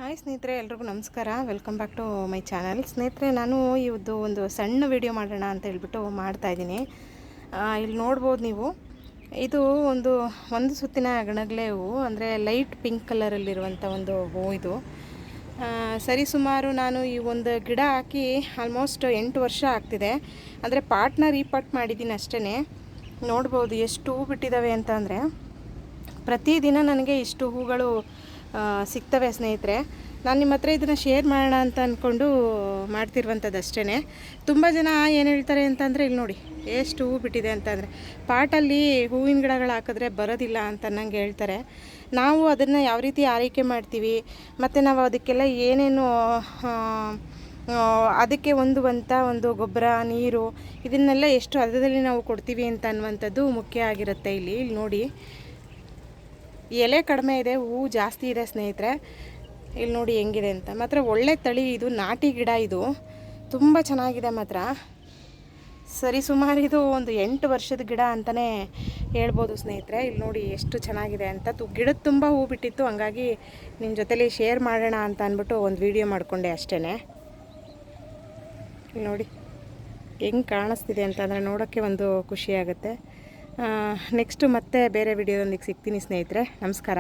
Hi ಸ್ನೇಹಿತರೆ, ಎಲ್ರಿಗೂ ನಮಸ್ಕಾರ. Welcome back to my channel. ಸ್ನೇಹಿತರೆ, ನಾನು ಇವತ್ತು ಒಂದು ಸಣ್ಣ ವಿಡಿಯೋ ಮಾಡೋಣ ಅಂತ ಹೇಳ್ಬಿಟ್ಟು ಮಾಡ್ತಾಯಿದ್ದೀನಿ. ಇಲ್ಲಿ ನೋಡ್ಬೋದು ನೀವು, ಇದು ಒಂದು ಸುತ್ತಿನ ಗಣಗಲೆ ಹೂವು, ಅಂದರೆ ಲೈಟ್ ಪಿಂಕ್ ಕಲರಲ್ಲಿರುವಂಥ ಒಂದು ಹೂವು ಇದು. ಸರಿಸುಮಾರು ನಾನು ಈ ಒಂದು ಗಿಡ ಹಾಕಿ ಆಲ್ಮೋಸ್ಟ್ 8 ವರ್ಷ ಆಗ್ತಿದೆ. ಅಂದರೆ ಪಾಟ್ನ ರೀಪಾಟ್ ಮಾಡಿದ್ದೀನಿ ಅಷ್ಟೇ. ನೋಡ್ಬೋದು ಎಷ್ಟು ಹೂ ಬಿಟ್ಟಿದ್ದಾವೆ ಅಂತ. ಅಂದರೆ ಪ್ರತಿದಿನ ನನಗೆ ಇಷ್ಟು ಹೂಗಳು ಸಿಗ್ತವೆ ಸ್ನೇಹಿತರೆ. ನಾನು ನಿಮ್ಮ ಹತ್ರ ಇದನ್ನು ಶೇರ್ ಮಾಡೋಣ ಅಂತ ಅಂದ್ಕೊಂಡು ಮಾಡ್ತಿರುವಂಥದ್ದು ಅಷ್ಟೇ. ತುಂಬ ಜನ ಏನು ಹೇಳ್ತಾರೆ ಅಂತಂದರೆ, ಇಲ್ಲಿ ನೋಡಿ ಎಷ್ಟು ಹೂ ಬಿಟ್ಟಿದೆ ಅಂತಂದರೆ, ಪಾಟಲ್ಲಿ ಹೂವಿನ ಗಿಡಗಳು ಹಾಕಿದ್ರೆ ಬರೋದಿಲ್ಲ ಅಂತ ನಂಗೆ ಹೇಳ್ತಾರೆ. ನಾವು ಅದನ್ನು ಯಾವ ರೀತಿ ಆರೈಕೆ ಮಾಡ್ತೀವಿ, ಮತ್ತು ನಾವು ಅದಕ್ಕೆಲ್ಲ ಏನೇನು ಅದಕ್ಕೆ ಒಂದು ಗೊಬ್ಬರ, ನೀರು, ಇದನ್ನೆಲ್ಲ ಎಷ್ಟು ಹದದಲ್ಲಿ ನಾವು ಕೊಡ್ತೀವಿ ಅಂತ ಅನ್ನುವಂಥದ್ದು ಮುಖ್ಯ ಆಗಿರುತ್ತೆ. ಇಲ್ಲಿ ನೋಡಿ, ಎಲೆ ಕಡಿಮೆ ಇದೆ, ಹೂವು ಜಾಸ್ತಿ ಇದೆ ಸ್ನೇಹಿತರೆ. ಇಲ್ಲಿ ನೋಡಿ ಹೆಂಗಿದೆ ಅಂತ. ಮಾತ್ರ ಒಳ್ಳೆ ತಳಿ ಇದು, ನಾಟಿ ಗಿಡ ಇದು, ತುಂಬ ಚೆನ್ನಾಗಿದೆ ಮಾತ್ರ. ಸರಿಸುಮಾರು ಇದು ಒಂದು 8 ವರ್ಷದ ಗಿಡ ಅಂತಲೇ ಹೇಳ್ಬೋದು ಸ್ನೇಹಿತರೆ. ಇಲ್ಲಿ ನೋಡಿ ಎಷ್ಟು ಚೆನ್ನಾಗಿದೆ ಅಂತ. ಗಿಡದ ತುಂಬ ಹೂ ಬಿಟ್ಟಿತ್ತು, ಹಂಗಾಗಿ ನಿಮ್ಮ ಜೊತೆಲಿ ಶೇರ್ ಮಾಡೋಣ ಅಂತ ಅಂದ್ಬಿಟ್ಟು ಒಂದು ವಿಡಿಯೋ ಮಾಡಿಕೊಂಡೆ ಅಷ್ಟೇ. ಇಲ್ಲಿ ನೋಡಿ ಹೆಂಗೆ ಕಾಣಿಸ್ತಿದೆ ಅಂತಂದರೆ ನೋಡೋಕ್ಕೆ ಒಂದು ಖುಷಿಯಾಗುತ್ತೆ. ನೆಕ್ಸ್ಟು ಮತ್ತೆ ಬೇರೆ ವಿಡಿಯೋದೊಂದಿಗೆ ಸಿಗ್ತೀನಿ ಸ್ನೇಹಿತರೆ. ನಮಸ್ಕಾರ.